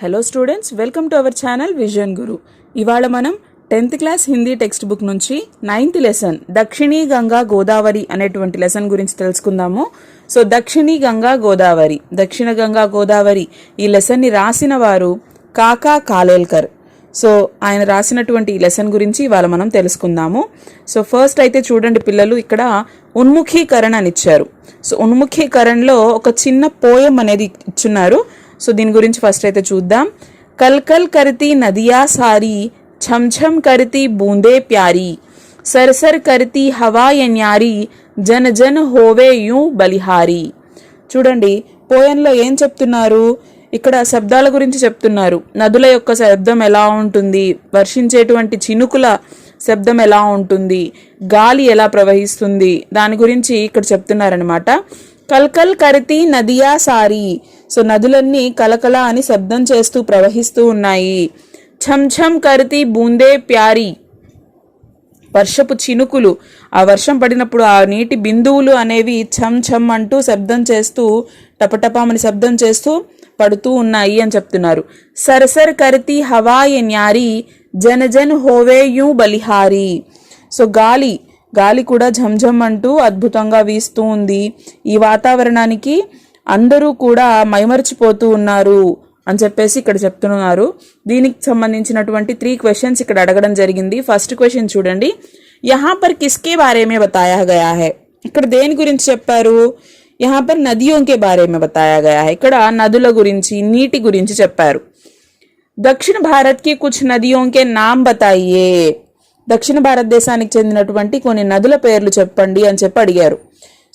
Hello students, welcome to our channel Vision Guru. ఇవాళ మనం 10th class Hindi text book నుంచి 9th lesson దక్షిణీ Ganga Godavari అనేటువంటి lesson గురించి తెలుసుకుందాము. సో దక్షిణీ గంగా గోదావరి, దక్షిణ గంగా గోదావరి ఈ లెసన్ని రాసిన వారు కాకా కాలేల్కర్. సో ఆయన రాసినటువంటి ఈ లెసన్ గురించి ఇవాళ మనం తెలుసుకుందాము. సో ఫస్ట్ అయితే చూడండి పిల్లలు, ఇక్కడ ఉన్ముఖీకరణ అని ఇచ్చారు. సో ఉన్ముఖీకరణలో ఒక చిన్న పోయం అనేది ఇచ్చున్నారు. సో దీని గురించి ఫస్ట్ అయితే చూద్దాం. కల్ కల్ करती नदिया सारी, छम छम करती बूंदे प्यारी, सर सर करती हवा ये न्यारी, జన జన హోవే యూं బలిహారీ. చూడండి పోయంలో ఏం చెప్తున్నారు, ఇక్కడ శబ్దాల గురించి చెప్తున్నారు. నదుల యొక్క శబ్దం ఎలా ఉంటుంది, వర్షించేటువంటి చినుకుల శబ్దం ఎలా ఉంటుంది, గాలి ఎలా ప్రవహిస్తుంది, దాని గురించి ఇక్కడ చెప్తున్నారనమాట. కల్కల్ కరితి నదియా సారీ, సో నదులన్నీ కలకల అని శబ్దం చేస్తూ ప్రవహిస్తూ ఉన్నాయి. ఛమ్ ఛమ్ కరితి బూందే ప్యారీ, వర్షపు చినుకులు, ఆ వర్షం పడినప్పుడు ఆ నీటి బిందువులు అనేవి ఛమ్ ఛమ్ అంటూ శబ్దం చేస్తూ టపటపామని శబ్దం చేస్తూ పడుతూ ఉన్నాయి అని చెప్తున్నారు. సరసర్ కరితి హవా ఏ న్యారీ, జన జన్ హోవే యూं బలిహారీ. సో గాలి కూడా ఝంఝం అంటూ అద్భుతంగా వీస్తూ ఉంది. ఈ వాతావరణానికి అందరూ కూడా మైమర్చిపోతూ ఉన్నారు అని చెప్పేసి ఇక్కడ చెప్తున్నారు. దీనికి సంబంధించినటువంటి 3 క్వశ్చన్స్ ఇక్కడ అడగడం జరిగింది. ఫస్ట్ క్వశ్చన్ చూడండి, యహా పర్ కిస్కే బారే మే బతాయా గయా హై. ఇక్కడ దేని గురించి చెప్పారు, యహా పర్ నదియోं के बारे में बताया गया है. ఇక్కడ నదుల గురించి, నీటి గురించి చెప్పారు. దక్షిణ భారత్ కి కుछ నదిयों के नाम बताइए. దక్షిణ భారతదేశానికి చెందినటువంటి కొన్ని నదుల పేర్లు చెప్పండి అని చెప్పి అడిగారు.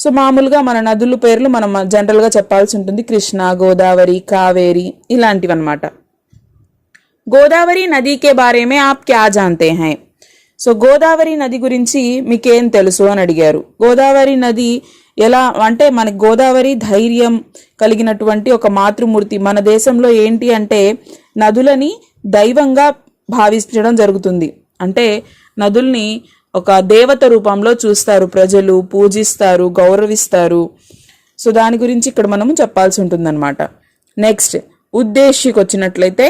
సో మామూలుగా మన నదుల పేర్లు మనం జనరల్గా చెప్పాల్సి ఉంటుంది. కృష్ణ, గోదావరి, కావేరి ఇలాంటివి అనమాట. గోదావరి నదికే బారేమే ఆప్ క్యా జాంతే హై. సో గోదావరి నది గురించి మీకేం తెలుసు అని అడిగారు. గోదావరి నది ఎలా అంటే, మనకి గోదావరి ధైర్యం కలిగినటువంటి ఒక మాతృమూర్తి. మన దేశంలో ఏంటి అంటే నదులని దైవంగా భావించడం జరుగుతుంది. అంటే నదుల్ని ఒక దేవత రూపంలో చూస్తారు, ప్రజలు పూజిస్తారు, గౌరవిస్తారు. సో దాని గురించి ఇక్కడ మనము చెప్పాల్సి ఉంటుందన్నమాట. నెక్స్ట్ ఉద్దేశ్యకి వచ్చినట్లయితే,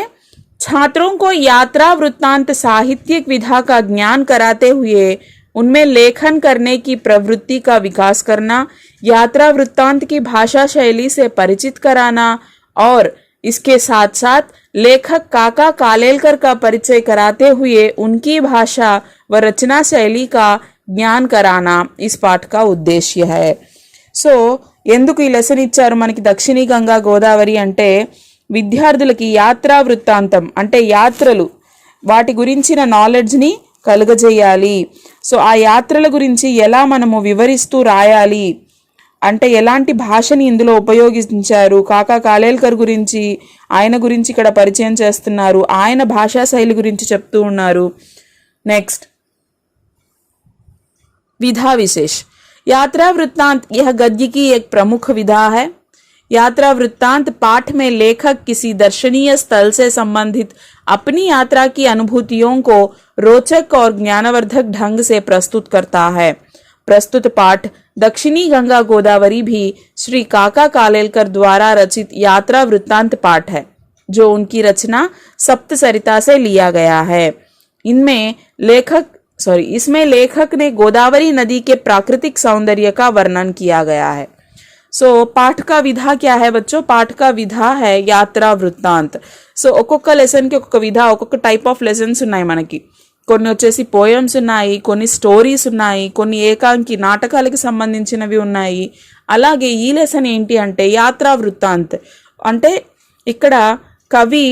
छात्रों को यात्रा वृत्तांत साहित्यिक विधा का ज्ञान कराते हुए उनमें लेखन करने की प्रवृत्ति का विकास करना, यात्रा वृत्तांत की भाषा शैली से परिचित कराना और इसके साथ साथ लेखक काका कालेलकर का परिचय कराते हुए उनकी भाषा व रचना शैली का ज्ञान कराना इस पाठ का उद्देश्य है. సో ఎందుకు ఈ లెసన్ ఇచ్చారు మనకి దక్షిణీ గంగా గోదావరి అంటే, విద్యార్థులకి యాత్రా వృత్తాంతం అంటే యాత్రలు, వాటి గురించిన నాలెడ్జ్ని కలుగజేయాలి. సో ఆ యాత్రల గురించి ఎలా మనము వివరిస్తూ రాయాలి అంటే, ఎలాంటి భాషని ఇందులో ఉపయోగించారు, కాకా కాలేల్కర్ గురించి, ఆయన గురించి ఇక్కడ పరిచయం చేస్తున్నారు, ఆయన భాషా శైలి గురించి చెప్తూ ఉన్నారు. నెక్స్ట్ विधा विशेष. यात्रा वृत्तांत यह गद्य की एक प्रमुख विधा है. यात्रा वृत्तांत पाठ में लेखक किसी दर्शनीय स्थल से संबंधित अपनी यात्रा की अनुभूतियों को रोचक और ज्ञानवर्धक ढंग से प्रस्तुत करता है. प्रस्तुत पाठ दक्षिणी गंगा गोदावरी भी श्री काका कालेलकर द्वारा रचित यात्रा वृत्तांत पाठ है, जो उनकी रचना सप्तसरिता से लिया गया है. इसमें लेखक ने गोदावरी नदी के प्राकृतिक सौंदर्य का वर्णन किया गया है. సో పాఠ కా విధా క్యా హై బచ్చో, పాఠ కా విధా హై యాత్రా వృత్తాంత్. సో ఒక్కొక్క లెసన్కి ఒక్కొక్క విధా, ఒక్కొక్క టైప్ ఆఫ్ లెసన్స్ ఉన్నాయి మనకి. కొన్ని వచ్చేసి పోయమ్స్ ఉన్నాయి, కొన్ని స్టోరీస్ ఉన్నాయి, కొన్ని ఏకాంకి నాటకాలకి సంబంధించినవి ఉన్నాయి. అలాగే ఈ లెసన్ ఏంటి అంటే యాత్రా వృత్తాంత్ అంటే, ఇక్కడ కవి,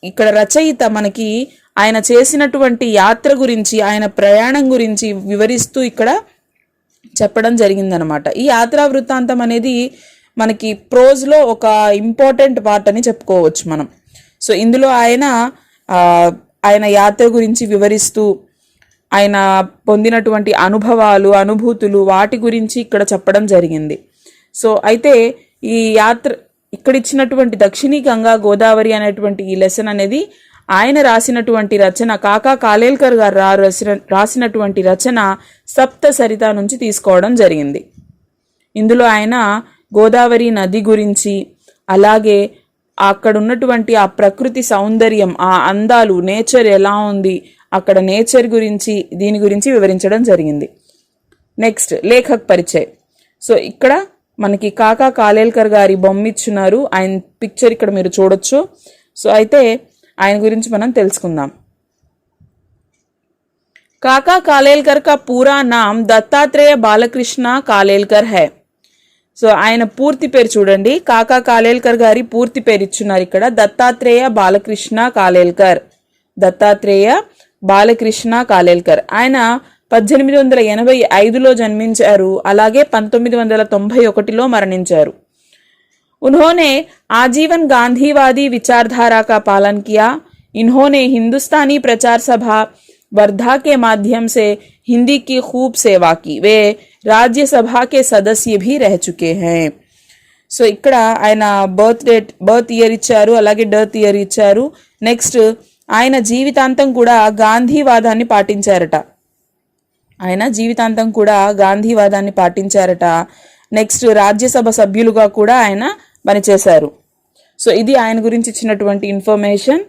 ఇక్కడ రచయిత మనకి ఆయన చేసినటువంటి యాత్ర గురించి, ఆయన ప్రయాణం గురించి వివరిస్తూ ఇక్కడ చెప్పడం జరిగిందనమాట. ఈ యాత్రా వృత్తాంతం అనేది మనకి ప్రోజ్లో ఒక ఇంపార్టెంట్ పార్ట్ అని చెప్పుకోవచ్చు మనం. సో ఇందులో ఆయన యాత్ర గురించి వివరిస్తూ, ఆయన పొందినటువంటి అనుభవాలు, అనుభూతులు, వాటి గురించి ఇక్కడ చెప్పడం జరిగింది. సో అయితే ఈ యాత్ర ఇక్కడ ఇచ్చినటువంటి దక్షిణీ గంగా గోదావరి అనేటువంటి ఈ లెసన్ అనేది ఆయన రాసినటువంటి రచన, కాకా కాలేల్కర్ గారు రాసినటువంటి రచన సప్త సరిత నుంచి తీసుకోవడం జరిగింది. ఇందులో ఆయన గోదావరి నది గురించి, అలాగే అక్కడ ఉన్నటువంటి ఆ ప్రకృతి సౌందర్యం, ఆ అందాలు, నేచర్ ఎలా ఉంది, అక్కడ నేచర్ గురించి, దీని గురించి వివరించడం జరిగింది. నెక్స్ట్ లేఖక్ పరిచయ్. సో ఇక్కడ మనకి కాకా కాలేల్కర్ గారి బొమ్మ ఇచ్చున్నారు, ఆయన పిక్చర్ ఇక్కడ మీరు చూడొచ్చు. సో అయితే ఆయన గురించి మనం తెలుసుకుందాం. काका कालेलकर का पूरा नाम दत्तात्रेय बालकृष्ण कालेलकर है. సో ఆయన పూర్తి పేరు చూడండి, కాకా కాలేల్కర్ గారి పూర్తి పేరు ఇచ్చున్నారు ఇక్కడ, దత్తాత్రేయ బాలకృష్ణ కాలేల్కర్. దత్తాత్రేయ బాలకృష్ణ కాలేల్కర్. ఆయన 1885లో జన్మించారు, అలాగే 1991లో మరణించారు. उन्होंने आजीवन गांधीवादी विचारधारा का पालन किया. इन्होंने हिंदुस्तानी प्रचार सभा वर्धा के माध्यम से हिंदी की खूब सेवा की. वे राज्यसभा के सदस्य भी रह चुके हैं. సో ఇక్కడ ఆయన బర్త్ ఇయర్ ఇచ్చారు, అలాగే డెత్ ఇయర్ ఇచ్చారు. నెక్స్ట్ ఆయన జీవితాంతం కూడా గాంధీవాదాన్ని పాటించారట. నెక్స్ట్ రాజ్యసభ సభ్యులుగా కూడా ఆయన పనిచేశారు. సో ఇది ఆయన గురించి ఇచ్చినటువంటి ఇన్ఫర్మేషన్.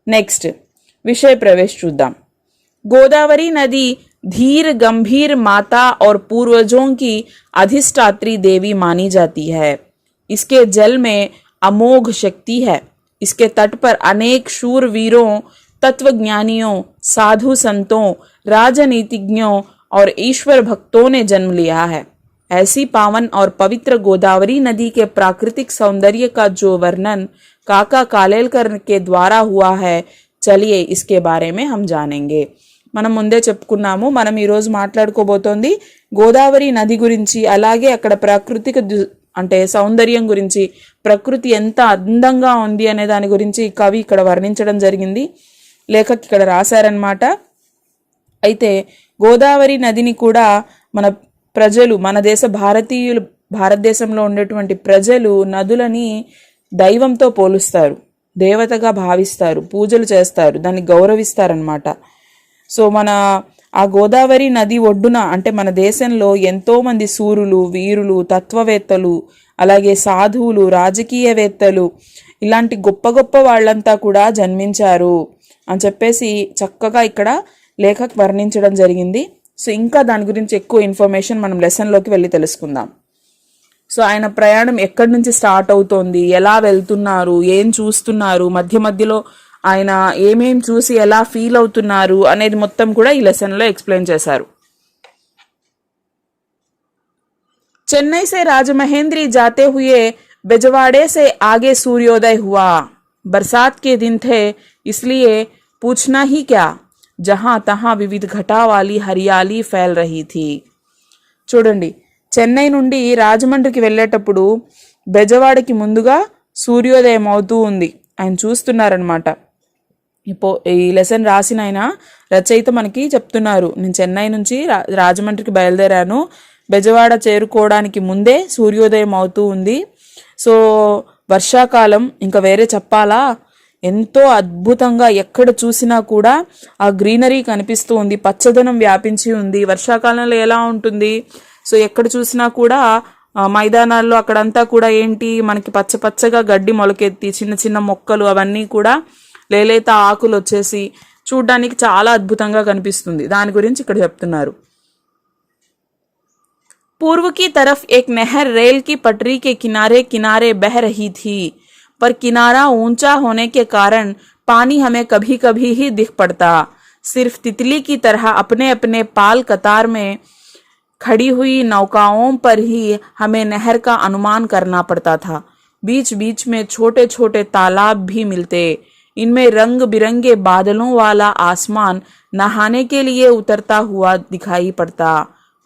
నెక్స్ట్ విషయ ప్రవేశ్ చూద్దాం. गोदावरी नदी धीर गंभीर माता और पूर्वजों की अधिष्ठात्री देवी मानी जाती है. इसके जल में अमोघ शक्ति है. इसके तट पर अनेक शूरवीरों, तत्वज्ञानियों, साधु संतों, राजनीतिज्ञों और ईश्वर भक्तों ने जन्म लिया है. ऐसी पावन और पवित्र गोदावरी नदी के प्राकृतिक सौंदर्य का जो वर्णन काका कालेलकर के द्वारा हुआ है, चलिए इसके बारे में हम जानेंगे. మనం ముందే చెప్పుకున్నాము, మనం ఈరోజు మాట్లాడుకోబోతోంది గోదావరి నది గురించి, అలాగే అక్కడ ప్రాకృతిక అంటే సౌందర్యం గురించి, ప్రకృతి ఎంత అందంగా ఉంది అనే దాని గురించి కవి ఇక్కడ వర్ణించడం జరిగింది, లేఖక్ ఇక్కడ రాశారనమాట. అయితే గోదావరి నదిని కూడా మన ప్రజలు, మన భారతదేశంలో ఉండేటువంటి ప్రజలు నదులని దైవంతో పోలుస్తారు, దేవతగా భావిస్తారు, పూజలు చేస్తారు, దాన్ని గౌరవిస్తారనమాట. సో మన ఆ గోదావరి నది ఒడ్డున అంటే మన దేశంలో ఎంతోమంది సూరులు, వీరులు, తత్వవేత్తలు, అలాగే సాధువులు, రాజకీయవేత్తలు, ఇలాంటి గొప్ప గొప్ప వాళ్ళంతా కూడా జన్మించారు అని చెప్పేసి చక్కగా ఇక్కడ లేఖక్ వర్ణించడం జరిగింది. సో ఇంకా దాని గురించి ఎక్కువ ఇన్ఫర్మేషన్ మనం లెసన్లోకి వెళ్ళి తెలుసుకుందాం. సో ఆయన ప్రయాణం ఎక్కడి నుంచి స్టార్ట్ అవుతోంది, ఎలా వెళ్తున్నారు, ఏం చూస్తున్నారు, మధ్య మధ్యలో ఆయన ఏమేం చూసి ఎలా ఫీల్ అవుతున్నారు అనేది మొత్తం కూడా ఈ లెసన్లో ఎక్స్ప్లెయిన్ చేశారు. चेन्नई से राजमहेंद्री जाते हुए बेजवाड़े से आगे सूर्योदय हुआ. बरसात के दिन थे, इसलिए पूछना ही क्या, जहां तहां विविध घटा वाली हरियाली फैल रही थी. చూడండి, చెన్నై నుండి రాజమండ్రికి వెళ్ళేటప్పుడు బెజవాడకి ముందుగా సూర్యోదయం అవుతూ ఉంది. ఆయన చూస్తున్నారనమాట. ఈ లెసన్ రాసిన ఆయన రచయిత మనకి చెప్తున్నారు, నేను చెన్నై నుంచి రాజమండ్రికి బయలుదేరాను, బెజవాడ చేరుకోవడానికి ముందే సూర్యోదయం అవుతూ ఉంది. సో వర్షాకాలం, ఇంకా వేరే చెప్పాలా, ఎంతో అద్భుతంగా ఎక్కడ చూసినా కూడా ఆ గ్రీనరీ కనిపిస్తూ ఉంది, పచ్చదనం వ్యాపించి ఉంది. వర్షాకాలంలో ఎలా ఉంటుంది, సో ఎక్కడ చూసినా కూడా మైదానాల్లో అక్కడంతా కూడా ఏంటి మనకి పచ్చ పచ్చగా గడ్డి మొలకెత్తి, చిన్న చిన్న మొక్కలు అవన్నీ కూడా లేలేత ఆకులు వచ్చేసి చూడ్డానికి చాలా అద్భుతంగా కనిపిస్తుంది. దాని గురించి ఇక్కడ చెప్తున్నారు. पूर्व की तरफ एक नहर रेल की पटरी के किनारे किनारे बह रही थी, पर किनारा ऊंचा होने के कारण पानी हमें कभी कभी ही दिख पड़ता. सिर्फ तितली की तरह अपने अपने पाल कतार में खड़ी हुई नौकाओं पर ही हमें नहर का अनुमान करना पड़ता था. बीच बीच में छोटे छोटे तालाब भी मिलते. इनमें रंग बिरंगे बादलों वाला आसमान नहाने के लिए उतरता हुआ दिखाई पड़ता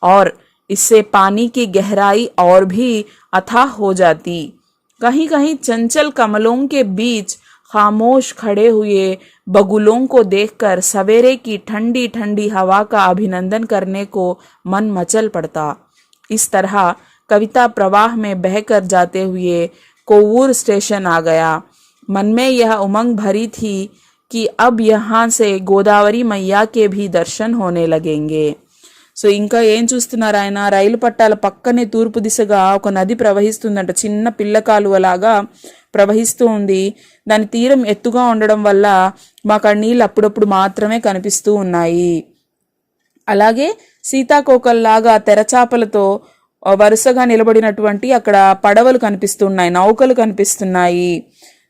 और इससे पानी की गहराई और भी अथाह हो जाती. कहीं कहीं चंचल कमलों के बीच खामोश खड़े हुए बगुलों को देखकर सवेरे की ठंडी ठंडी हवा का अभिनंदन करने को मन मचल पड़ता. इस तरह कविता प्रवाह में बहकर जाते हुए कोवूर स्टेशन आ गया. मन में यह उमंग भरी थी कि अब यहाँ से गोदावरी मैया के भी दर्शन होने लगेंगे. సో ఇంకా ఏం చూస్తున్నారు ఆయన, రైలు పట్టాల పక్కనే తూర్పు దిశగా ఒక నది ప్రవహిస్తుందంట, చిన్న పిల్ల కాలువలాగా ప్రవహిస్తూ ఉంది. దాని తీరం ఎత్తుగా ఉండడం వల్ల మాకు ఆ నీళ్ళు అప్పుడప్పుడు మాత్రమే కనిపిస్తూ ఉన్నాయి. అలాగే సీతాకోకల్లాగా తెరచాపలతో వరుసగా నిలబడినటువంటి అక్కడ పడవలు కనిపిస్తున్నాయి, నౌకలు కనిపిస్తున్నాయి.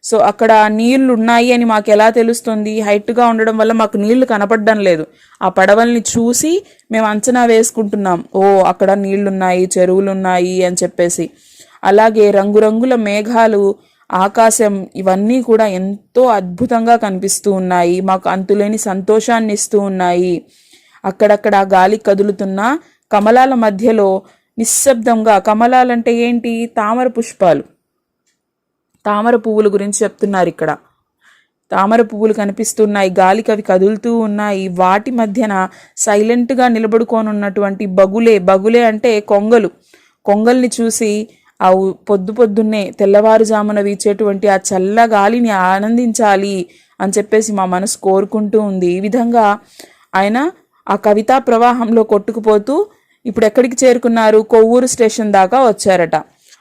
సో అక్కడ నీళ్లు ఉన్నాయి అని మాకు ఎలా తెలుస్తుంది? హైట్గా ఉండడం వల్ల మాకు నీళ్లు కనపడడం లేదు. ఆ పడవల్ని చూసి మేము అంచనా వేసుకుంటున్నాం, ఓ అక్కడ నీళ్లున్నాయి, చెరువులున్నాయి అని చెప్పేసి. అలాగే రంగురంగుల మేఘాలు, ఆకాశం, ఇవన్నీ కూడా ఎంతో అద్భుతంగా కనిపిస్తూ ఉన్నాయి. మాకు అంతులేని సంతోషాన్ని ఇస్తూ ఉన్నాయి. అక్కడక్కడ గాలి కదులుతున్న కమలాల మధ్యలో నిశ్శబ్దంగా, కమలాలంటే ఏంటి? తామర పుష్పాలు, తామర పువ్వుల గురించి చెప్తున్నారు ఇక్కడ. తామర పువ్వులు కనిపిస్తున్నాయి, గాలికి అవి కదులుతూ ఉన్నాయి. వాటి మధ్యన సైలెంట్గా నిలబడుకోనున్నటువంటి బగులే అంటే కొంగల్ని చూసి ఆ పొద్దున్నే తెల్లవారుజామున వీచేటువంటి ఆ చల్ల గాలిని ఆనందించాలి అని చెప్పేసి మా మనసు కోరుకుంటూ ఉంది. ఈ విధంగా ఆయన ఆ కవితా ప్రవాహంలో కొట్టుకుపోతూ ఇప్పుడు ఎక్కడికి చేరుకున్నారు? కొవ్వూరు స్టేషన్ దాకా వచ్చారట.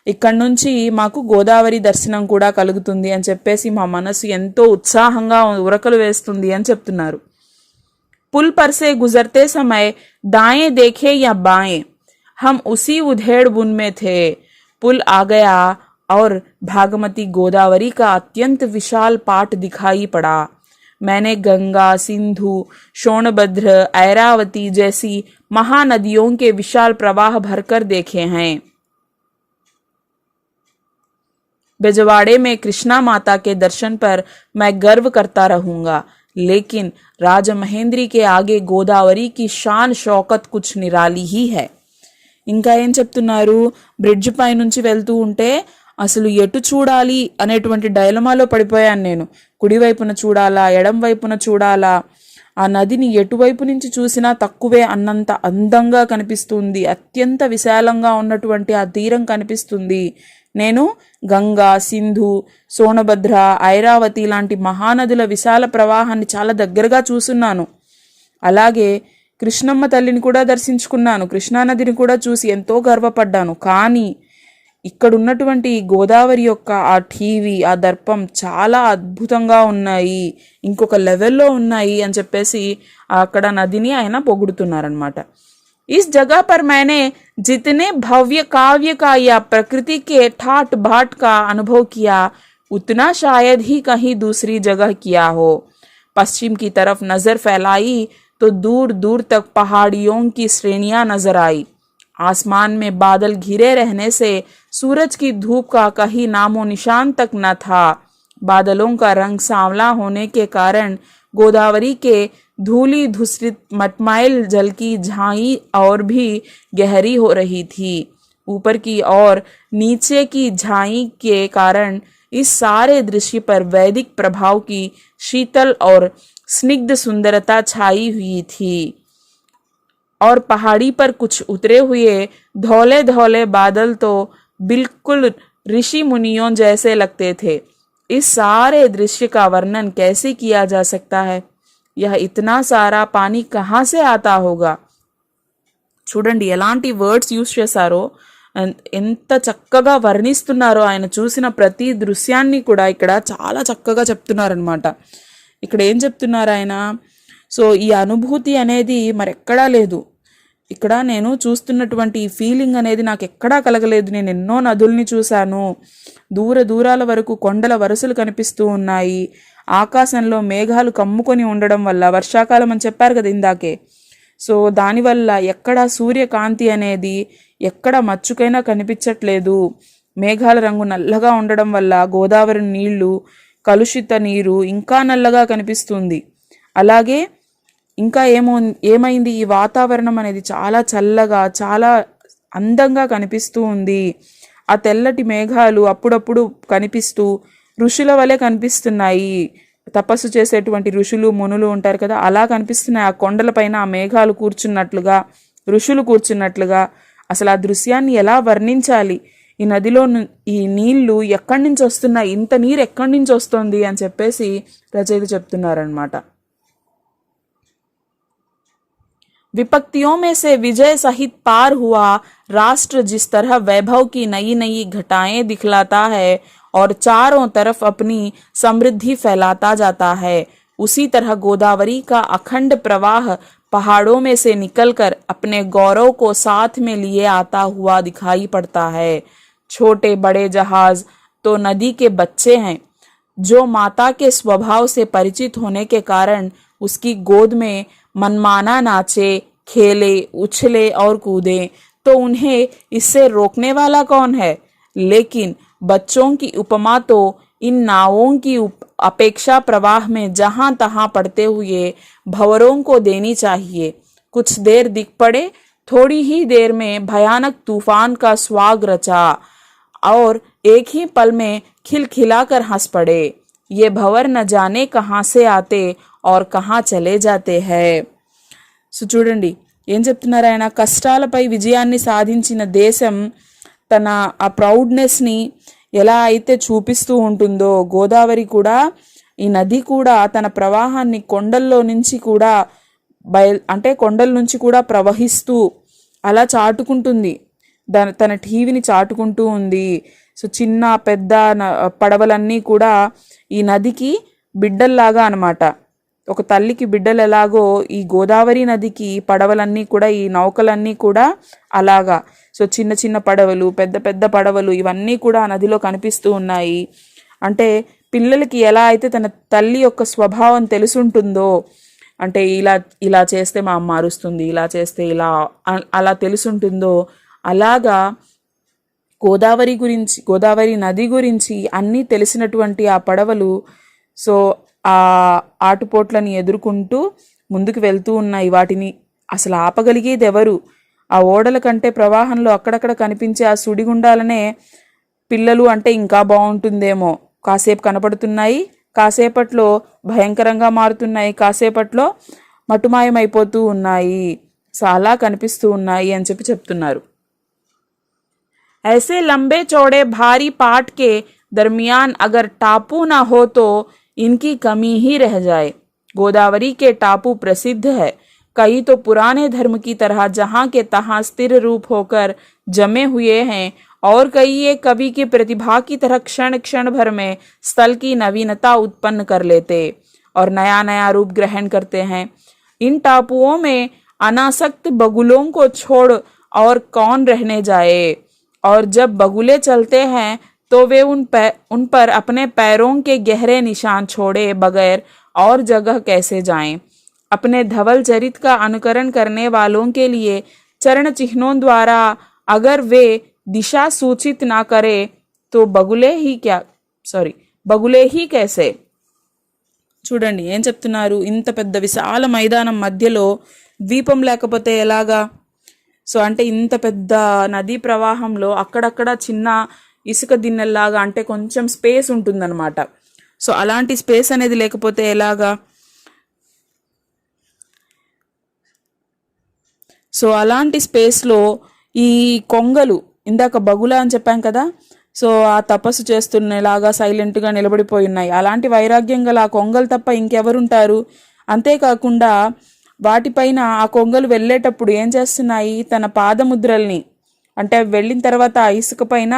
ఇక్కడ నుంచి మాకు గోదావరి దర్శనం కూడా కలుగుతుంది అని చెప్పేసి మా మనసు ఎంతో ఉత్సాహంగా ఉరకలు వేస్తుంది అని చెప్తున్నారు. పుల్ पर से गुजरते समय दाएं देखे या बाएं, हम उसी उधेड़ बुन में थे. पुल आ गया और भागमती गोदावरी का अत्यंत विशाल पाट दिखाई पड़ा. मैंने गंगा, सिंधु, सोनभद्र, ऐरावती जैसी महानदियों के विशाल प्रवाह भरकर देखे हैं. बेजवाड़े में कृष्णा माता के दर्शन पर मैं गर्व करता रहूंगा, लेकिन राजमहेंद्री के आगे गोदावरी की शान शौकत कुछ निराली ही है. ఇంకా ఏం చెప్తున్నారు? బ్రిడ్జ్ పై నుంచి వెళ్తూ ఉంటే అసలు ఎటు చూడాలి అనేటువంటి డైలమాలో పడిపోయాను నేను. కుడివైపున చూడాలా, ఎడం వైపున చూడాలా, ఆ నదిని ఎటువైపు నుంచి చూసినా తక్కువే అన్నంత అందంగా కనిపిస్తుంది. అత్యంత విశాలంగా ఉన్నటువంటి ఆ తీరం కనిపిస్తుంది. నేను గంగా, సింధు, సోనభద్ర, ఐరావతి లాంటి మహానదుల విశాల ప్రవాహాన్ని చాలా దగ్గరగా చూసున్నాను. అలాగే కృష్ణమ్మ తల్లిని కూడా దర్శించుకున్నాను. కృష్ణానదిని కూడా చూసి ఎంతో గర్వపడ్డాను. కానీ ఇక్కడ ఉన్నటువంటి గోదావరి యొక్క ఆ టీవీ, ఆ దర్పం చాలా అద్భుతంగా ఉన్నాయి, ఇంకొక లెవెల్లో ఉన్నాయి అని చెప్పేసి అక్కడ నదిని ఆయన పొగుడుతున్నారనమాట. इस जगह पर मैंने जितने भव्य काव्य का या प्रकृति के ठाट बाट का अनुभव किया, उतना शायद ही कहीं दूसरी जगह किया हो. पश्चिम की तरफ नजर फैलाई तो दूर दूर तक पहाड़ियों की श्रेणियां नजर आई. आसमान में बादल घिरे रहने से सूरज की धूप का कहीं नामो निशान तक न था. बादलों का रंग सांवला होने के कारण गोदावरी के धूली धूसरित मटमाइल जल की झाई और भी गहरी हो रही थी. ऊपर की और नीचे की झाई के कारण इस सारे दृश्य पर वैदिक प्रभाव की शीतल और स्निग्ध सुंदरता छाई हुई थी. और पहाड़ी पर कुछ उतरे हुए धौले धौले बादल तो बिल्कुल ऋषि मुनियों जैसे लगते थे. इस सारे दृश्य का वर्णन कैसे किया जा सकता है? यह इतना सारा पानी कहाँ से आता होगा? చూడండి ఎలాంటి వర్డ్స్ యూజ్ చేశారో, ఎంత చక్కగా వర్ణిస్తున్నారో. ఆయన చూసిన ప్రతి దృశ్యాన్ని కూడా ఇక్కడ చాలా చక్కగా చెప్తున్నారనమాట. ఇక్కడ ఏం చెప్తున్నారు ఆయన? సో ఈ అనుభూతి అనేది మరెక్కడా లేదు. ఇక్కడ నేను చూస్తున్నటువంటి ఈ ఫీలింగ్ అనేది నాకు ఎక్కడా కలగలేదు. నేను ఎన్నో నదుల్ని చూశాను, దూరాల వరకు కొండల వరుసలు కనిపిస్తూ ఉన్నాయి. ఆకాశంలో మేఘాలు కమ్ముకొని ఉండడం వల్ల, వర్షాకాలం అని చెప్పారు కదా ఇందాకే, సో దానివల్ల ఎక్కడ సూర్యకాంతి అనేది ఎక్కడ మచ్చుకైనా కనిపించట్లేదు. మేఘాల రంగు నల్లగా ఉండడం వల్ల గోదావరి నీళ్లు, కలుషిత నీరు ఇంకా నల్లగా కనిపిస్తుంది. అలాగే ఇంకా ఏమైంది? ఈ వాతావరణం అనేది చాలా చల్లగా, చాలా అందంగా కనిపిస్తూ ఉంది. ఆ తెల్లటి మేఘాలు అప్పుడప్పుడు కనిపిస్తూ ఋషుల వలె కనిపిస్తున్నాయి. తపస్సు చేసేటువంటి ఋషులు, మునులు ఉంటారు కదా, అలా కనిపిస్తున్నాయి. ఆ కొండలపైన ఆ మేఘాలు కూర్చున్నట్లుగా, ఋషులు కూర్చున్నట్లుగా. అసలు ఆ దృశ్యాన్ని ఎలా వర్ణించాలి? ఈ నదిలో ఈ నీళ్లు ఎక్కడి నుంచి వస్తున్నాయి, ఇంత నీరు ఎక్కడి నుంచి వస్తుంది అని చెప్పేసి రచయిత చెప్తున్నారనమాట. विपत्तियों में से विजय सहित पार हुआ राष्ट्र जिस तरह वैभव की नई नई घटाएं दिखलाता है, और चारों तरफ अपनी समृद्धि फैलाता जाता है, उसी तरह गोदावरी का अखंड प्रवाह पहाड़ों में से निकलकर अपने गौरव को साथ में लिए आता हुआ दिखाई पड़ता है। छोटे बड़े जहाज तो नदी के बच्चे हैं, जो माता के स्वभाव से परिचित होने के कारण उसकी गोद में मनमाना नाचे, खेले, उछले और कूदे, तो उन्हें इससे रोकने वाला कौन है। लेकिन बच्चों की उपमा तो इन नावों की अपेक्षा प्रवाह में जहां तहां पड़ते हुए भंवरों को देनी चाहिए। कुछ देर दिख पड़े, थोड़ी ही देर में भयानक तूफान का स्वाग रचा और एक ही पल में खिलखिलाकर हंस पड़े। ये भंवर न जाने कहाँ से आते और कहाँ चले जाते हैं। సో చూడండి ఏం చెప్తున్నారు ఆయన, కష్టాలపై విజయాన్ని సాధించిన దేశం తన ఆ ప్రౌడ్నెస్ని ఎలా అయితే చూపిస్తూ ఉంటుందో, గోదావరి కూడా, ఈ నది కూడా తన ప్రవాహాన్ని కొండల్లో నుంచి కూడా కొండల నుంచి కూడా ప్రవహిస్తూ అలా చాటుకుంటుంది, తన టీవీని చాటుకుంటూ ఉంది. సో చిన్న పెద్ద పడవలన్నీ కూడా ఈ నదికి బిడ్డల్లాగా అనమాట. ఒక తల్లికి బిడ్డలు ఎలాగో ఈ గోదావరి నదికి పడవలన్నీ కూడా, ఈ నౌకలన్నీ కూడా అలాగా. సో చిన్న చిన్న పడవలు, పెద్ద పెద్ద పడవలు, ఇవన్నీ కూడా నదిలో కనిపిస్తూ ఉన్నాయి. అంటే పిల్లలకి ఎలా అయితే తన తల్లి యొక్క స్వభావం తెలుసుంటుందో, అంటే ఇలా ఇలా చేస్తే మా అమ్మ అరుస్తుంది, ఇలా చేస్తే ఇలా అలా తెలుసుంటుందో, అలాగా గోదావరి నది గురించి అన్నీ తెలిసినటువంటి ఆ పడవలు సో ఆ ఆటుపోట్లను ఎదుర్కొంటూ ముందుకు వెళ్తూ ఉన్నాయి. వాటిని అసలు ఆపగలిగేది ఎవరు? ఆ ఓడల కంటే ప్రవాహంలో అక్కడక్కడ కనిపించే ఆ సుడిగుండాలనే పిల్లలు అంటే ఇంకా బాగుంటుందేమో, కాసేపు కనపడుతున్నాయి, కాసేపట్లో భయంకరంగా మారుతున్నాయి, కాసేపట్లో మటుమాయమైపోతూ ఉన్నాయి, సో అలా కనిపిస్తూ ఉన్నాయి అని చెప్తున్నారు. ऐसे लंबे चौड़े भारी पाट के दरमियान अगर टापू ना हो तो इनकी कमी ही रह जाए. गोदावरी के टापू प्रसिद्ध है. कई तो पुराने धर्म की तरह जहाँ के तहाँ स्थिर रूप होकर जमे हुए हैं और कई एक कवि की प्रतिभा की तरह क्षण क्षण भर में स्थल की नवीनता उत्पन्न कर लेते और नया नया रूप ग्रहण करते हैं. इन टापुओं में अनासक्त बगुलों को छोड़ और कौन रहने जाए, और जब बगुले चलते हैं तो वे उन पर अपने पैरों के गहरे निशान छोड़े बगैर और जगह कैसे जाएं. अपने धवल चरित का अनुकरण करने वालों के लिए चरण चिन्हों द्वारा अगर वे दिशा सूचित ना करे तो बगुले ही कैसे. చూడండి ఏం చెప్తున్నారు, ఇంత పెద్ద విశాల మైదానం మధ్యలో ద్వీపం లేకపోతే ఎలాగా. సో అంటే ఇంత పెద్ద నదీ ప్రవాహంలో అక్కడక్కడ చిన్న ఇసుక దిన్నెల్లాగా అంటే కొంచెం స్పేస్ ఉంటుందన్నమాట. సో అలాంటి స్పేస్ అనేది లేకపోతే ఎలాగా. సో అలాంటి స్పేస్లో ఈ కొంగలు, ఇందాక బగుల అని చెప్పాం కదా, సో ఆ తపస్సు చేస్తున్నలాగా సైలెంట్గా నిలబడిపోయి ఉన్నాయి. అలాంటి వైరాగ్యం గల ఆ కొంగలు తప్ప ఇంకెవరుంటారు. అంతేకాకుండా వాటిపైన ఆ కొంగలు వెళ్ళేటప్పుడు ఏం చేస్తున్నాయి, తన పాదముద్రల్ని, అంటే వెళ్ళిన తర్వాత ఆ ఇసుక పైన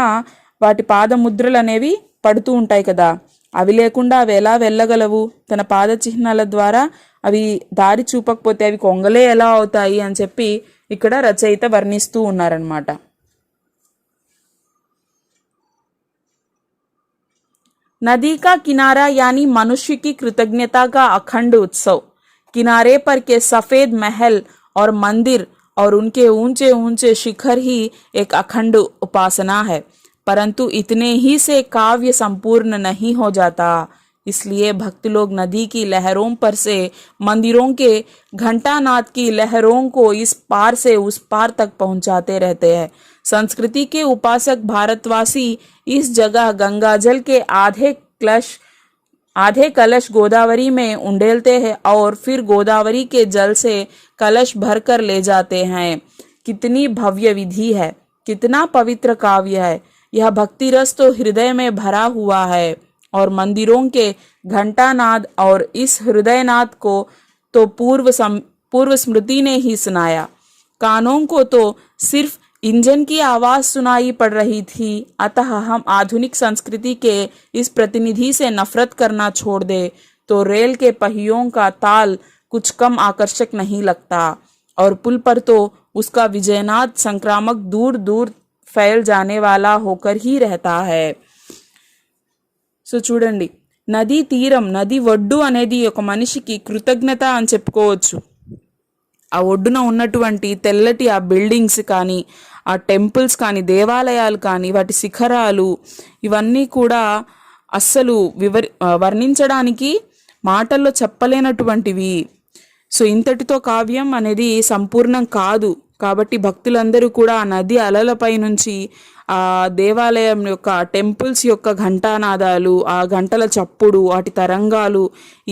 వాటి పాదముద్రలు అనేవి పడుతూ ఉంటాయి కదా, అవి లేకుండా అవి ఎలా వెళ్ళగలవు. తన పాద చిహ్నాల ద్వారా అవి దారి చూపకపోతే అవి కొంగలే ఎలా అవుతాయి అని చెప్పి ఇక్కడ రచయిత వర్ణిస్తూ ఉన్నారనమాట. नदी का किनारा यानी मनुष्य की कृतज्ञता का अखंड उत्सव. किनारे पर के सफेद महल और मंदिर और उनके ऊंचे ऊंचे शिखर ही एक अखंड उपासना है, परंतु इतने ही से काव्य संपूर्ण नहीं हो जाता. इसलिए भक्त लोग नदी की लहरों पर से मंदिरों के घंटानाद की लहरों को इस पार से उस पार तक पहुंचाते रहते हैं. संस्कृति के उपासक भारतवासी इस जगह गंगाजल के आधे कलश गोदावरी में उंडेलते हैं और फिर गोदावरी के जल से कलश भरकर ले जाते हैं. कितनी भव्य विधि है, कितना पवित्र काव्य है. यह भक्ति रस तो हृदय में भरा हुआ है और मंदिरों के घंटानाद और इस हृदयनाद को तो पूर्व स्मृति ने ही सुनाया. कानों को तो सिर्फ इंजन की आवाज सुनाई पड़ रही थी, अतः हम आधुनिक संस्कृति के इस प्रतिनिधि से नफरत करना छोड़ दे तो रेल के पहियों का ताल कुछ कम आकर्षक नहीं लगता, और पुल पर तो उसका विजयनाद संक्रामक दूर दूर फैल जाने वाला होकर ही रहता है. సో చూడండి, నదీ తీరం, నది ఒడ్డు అనేది ఒక మనిషికి కృతజ్ఞత అని చెప్పుకోవచ్చు. ఆ ఒడ్డున ఉన్నటువంటి తెల్లటి ఆ బిల్డింగ్స్ కానీ, ఆ టెంపుల్స్ కానీ, దేవాలయాలు కానీ, వాటి శిఖరాలు, ఇవన్నీ కూడా అస్సలు వర్ణించడానికి మాటల్లో చెప్పలేనటువంటివి. సో ఇంతటితో కావ్యం అనేది సంపూర్ణం కాదు. కాబట్టి భక్తులందరూ కూడా ఆ నది అలలపై నుంచి ఆ దేవాలయం యొక్క టెంపుల్స్ యొక్క ఘంటానాదాలు, ఆ గంటల చప్పుడు, వాటి తరంగాలు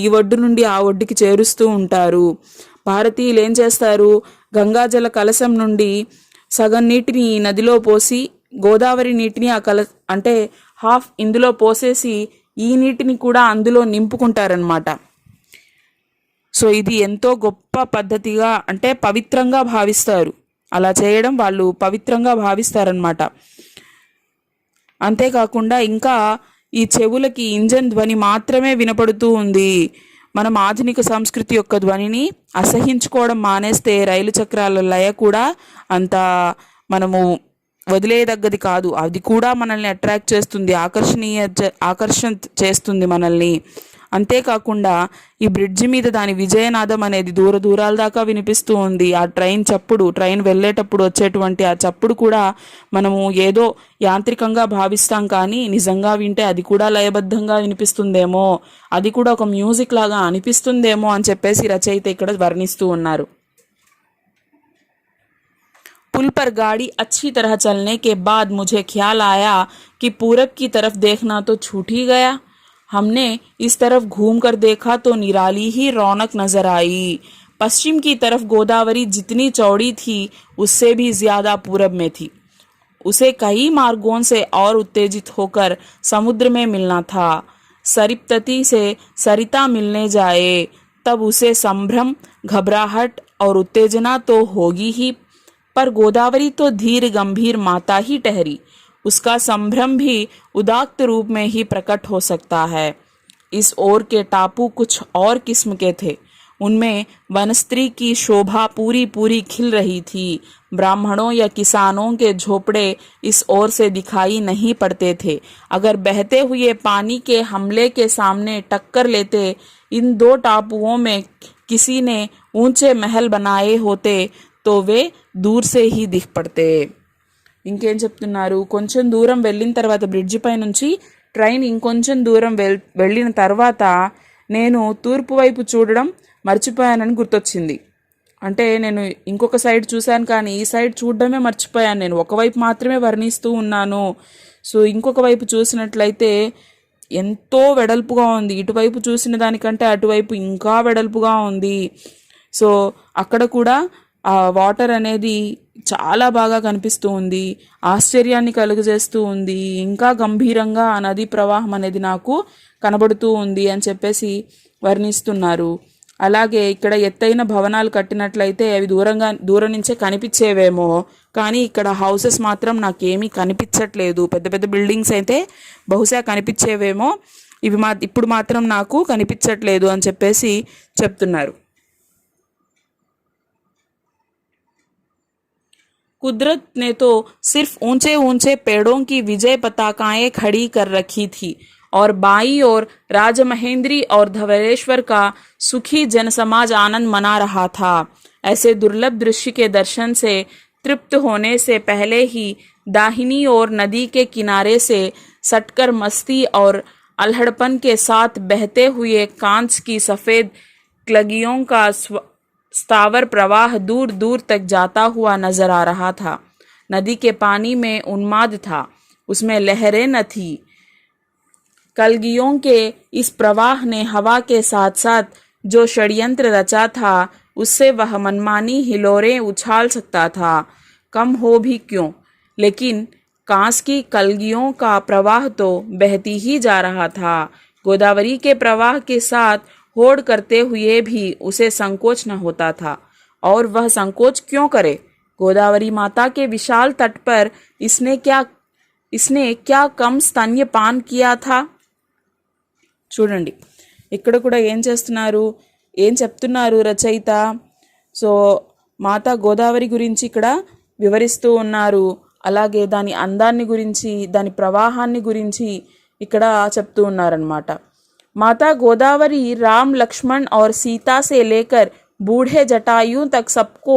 ఈ ఒడ్డు నుండి ఆ ఒడ్డుకి చేరుస్తూ ఉంటారు. భారతీయులు ఏం చేస్తారు, గంగాజల కలశం నుండి సగం నీటిని నదిలో పోసి గోదావరి నీటిని అంటే హాఫ్ ఇందులో పోసేసి ఈ నీటిని కూడా అందులో నింపుకుంటారనమాట. సో ఇది ఎంతో గొప్ప పద్ధతిగా, అంటే పవిత్రంగా భావిస్తారు. అలా చేయడం వాళ్ళు పవిత్రంగా భావిస్తారనమాట. అంతేకాకుండా ఇంకా ఈ చెవులకి ఇంజన్ ధ్వని మాత్రమే వినపడుతూ ఉంది. మనం ఆధునిక సంస్కృతి యొక్క ధ్వనిని అసహించుకోవడం మానేస్తే రైలు చక్రాల లయ కూడా అంత మనము వదిలేయదగ్గది కాదు. అది కూడా మనల్ని అట్రాక్ట్ చేస్తుంది, ఆకర్షణ చేస్తుంది మనల్ని. అంతేకాకుండా ఈ బ్రిడ్జి మీద దాని విజయనాదం అనేది దూర దూరాల దాకా వినిపిస్తూ ఉంది. ఆ ట్రైన్ వెళ్ళేటప్పుడు వచ్చేటువంటి ఆ చప్పుడు కూడా మనము ఏదో యాంత్రికంగా భావిస్తాం, కానీ నిజంగా వింటే అది కూడా లయబద్ధంగా వినిపిస్తుందేమో, అది కూడా ఒక మ్యూజిక్ లాగా అనిపిస్తుందేమో అని చెప్పేసి రచయిత ఇక్కడ వర్ణిస్తూ ఉన్నారు. पुल पर गाड़ी अच्छी तरह चलने के बाद मुझे ख्याल आया कि पूरब की तरफ देखना तो छूट ही गया. हमने इस तरफ घूमकर देखा तो निराली ही रौनक नजर आई. पश्चिम की तरफ गोदावरी जितनी चौड़ी थी उससे भी ज्यादा पूरब में थी. उसे कई मार्गों से और उत्तेजित होकर समुद्र में मिलना था. सरिप्तती से सरिता मिलने जाए तब उसे संभ्रम, घबराहट और उत्तेजना तो होगी ही, पर गोदावरी तो धीर गंभीर माता ही ठहरी. उसका संभ्रम भी उदात्त रूप में ही प्रकट हो सकता है. इस ओर के टापू कुछ और किस्म के थे. उनमें वनस्त्री की शोभा पूरी पूरी खिल रही थी. ब्राह्मणों या किसानों के झोपड़े इस ओर से दिखाई नहीं पड़ते थे. अगर बहते हुए पानी के हमले के सामने टक्कर लेते इन दो टापुओं में किसी ने ऊंचे महल बनाए होते तो वे दूर से ही दिख पड़ते. ఇంకేం చెప్తున్నారు, కొంచెం దూరం వెళ్ళిన తర్వాత బ్రిడ్జి పై నుంచి ట్రైన్ ఇంకొంచెం దూరం వెళ్ళిన తర్వాత నేను తూర్పు వైపు చూడడం మర్చిపోయానని గుర్తొచ్చింది. అంటే నేను ఇంకొక సైడ్ చూశాను, కానీ ఈ సైడ్ చూడడమే మర్చిపోయాను. నేను ఒకవైపు మాత్రమే వర్ణిస్తూ ఉన్నాను. సో ఇంకొక వైపు చూసినట్లయితే ఎంతో వెడల్పుగా ఉంది. ఇటువైపు చూసిన దానికంటే అటువైపు ఇంకా వెడల్పుగా ఉంది. సో అక్కడ కూడా ఆ వాటర్ అనేది చాలా బాగా కనిపిస్తూ ఉంది, ఆశ్చర్యాన్ని కలుగజేస్తూ ఉంది. ఇంకా గంభీరంగా ఆ నదీ ప్రవాహం అనేది నాకు కనబడుతూ ఉంది అని చెప్పేసి వర్ణిస్తున్నారు. అలాగే ఇక్కడ ఎత్తైన భవనాలు కట్టినట్లయితే అవి దూరం నుంచే కనిపించేవేమో, కానీ ఇక్కడ హౌసెస్ మాత్రం నాకేమీ కనిపించట్లేదు. పెద్ద పెద్ద బిల్డింగ్స్ అయితే బహుశా కనిపించేవేమో, ఇప్పుడు మాత్రం నాకు కనిపించట్లేదు అని చెప్పేసి చెప్తున్నారు. कुदरत ने तो सिर्फ ऊंचे ऊंचे पेड़ों की विजय पताकाएं खड़ी कर रखी थी और बाईं ओर राजमहेंद्री और धवलेश्वर का सुखी जनसमाज आनंद मना रहा था. ऐसे दुर्लभ दृश्य के दर्शन से तृप्त होने से पहले ही दाहिनी ओर नदी के किनारे से सटकर मस्ती और अल्हड़पन के साथ बहते हुए कांच की सफेद क्लगियों का स्थावर प्रवाह दूर दूर तक जाता हुआ नजर आ रहा था. नदी के पानी में उन्माद था, उसमें लहरें न थी. कलगियों के इस प्रवाह ने हवा के साथ साथ जो षड्यंत्र रचा था उससे वह मनमानी हिलोरें उछाल सकता था, कम हो भी क्यों. लेकिन कांस की कलगियों का प्रवाह तो बहती ही जा रहा था. गोदावरी के प्रवाह के साथ होड़ करते हुए भी उसे संकोच न होता था. और वह संकोच क्यों करे, गोदावरी माता के विशाल तट पर इसने क्या कम स्तन्यपान किया था। చూడండి ఇక్కడ కూడా ఏం చెప్తున్నారు రచయిత. సో మాతా గోదావరి గురించి ఇక్కడ వివరిస్తూ ఉన్నారు. అలాగే దాని అందాన్ని గురించి, దాని ప్రవాహాన్ని గురించి ఇక్కడ చెప్తూ ఉన్నారనమాట. माता गोदावरी राम लक्ष्मण और सीता से लेकर बूढ़े जटायु तक सबको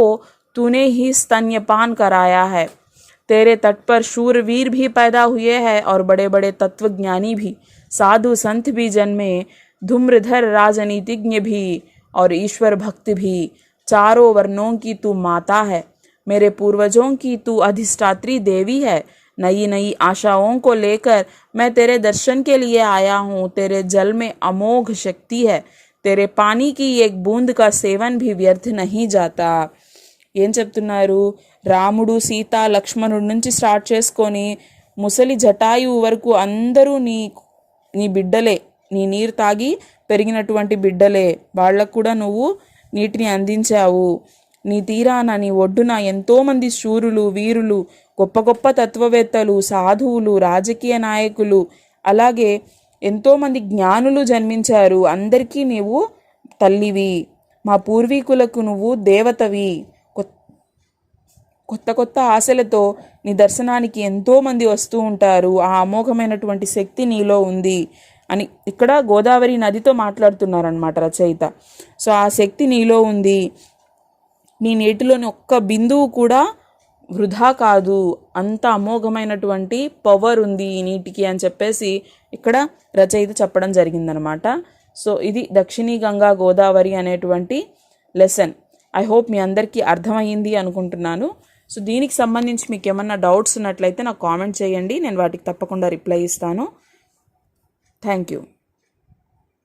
तूने ही स्तन्यपान कराया है. तेरे तट पर शूरवीर भी पैदा हुए हैं और बड़े बड़े तत्वज्ञानी भी, साधु संत भी जन्मे, धूम्रधर राजनीतिज्ञ भी और ईश्वर भक्त भी. चारों वर्णों की तू माता है. मेरे पूर्वजों की तू अधिष्ठात्री देवी है. नई नई आशाओं को लेकर मैं तेरे दर्शन के लिए आया हूँ. तेरे जल में अमोघ शक्ति है. तेरे पानी की एक बूंद का सेवन भी व्यर्थ नहीं जाता. ఏం చెప్తున్నారు, రాముడు సీత లక్ష్మణుడి నుంచి స్టార్ట్ చేసుకొని ముసలి జటాయువు వరకు అందరూ నీ బిడ్డలే, నీ నీరు తాగి పెరిగినటువంటి బిడ్డలే. వాళ్ళకు కూడా నువ్వు నీటిని అందించావు. నీ తీరాన, నీ ఒడ్డున ఎంతోమంది శూరులు, వీరులు, గొప్ప గొప్ప తత్వవేత్తలు, సాధువులు, రాజకీయ నాయకులు, అలాగే ఎంతోమంది జ్ఞానులు జన్మించారు. అందరికీ నీవు తల్లివి. మా పూర్వీకులకు నువ్వు దేవతవి. కొత్త కొత్త ఆశలతో నీ దర్శనానికి ఎంతోమంది వస్తూ ఉంటారు. ఆ అమోఘమైనటువంటి శక్తి నీలో ఉంది అని ఇక్కడ గోదావరి నదితో మాట్లాడుతున్నారనమాట రచయిత. సో ఆ శక్తి నీలో ఉంది. నీ నీటిలోని ఒక్క బిందువు కూడా వృధా కాదు, అంత అమోఘమైనటువంటి పవర్ ఉంది ఈ నీటికి అని చెప్పేసి ఇక్కడ రచయిత చెప్పడం జరిగిందనమాట. సో ఇది దక్షిణీ గంగా గోదావరి అనేటువంటి లెసన్. ఐ హోప్ మీ అందరికీ అర్థమయ్యింది అనుకుంటున్నాను. సో దీనికి సంబంధించి మీకు ఏమన్నా డౌట్స్ ఉన్నట్లయితే నాకు కామెంట్ చేయండి, నేను వాటికి తప్పకుండా రిప్లై ఇస్తాను. Thank you.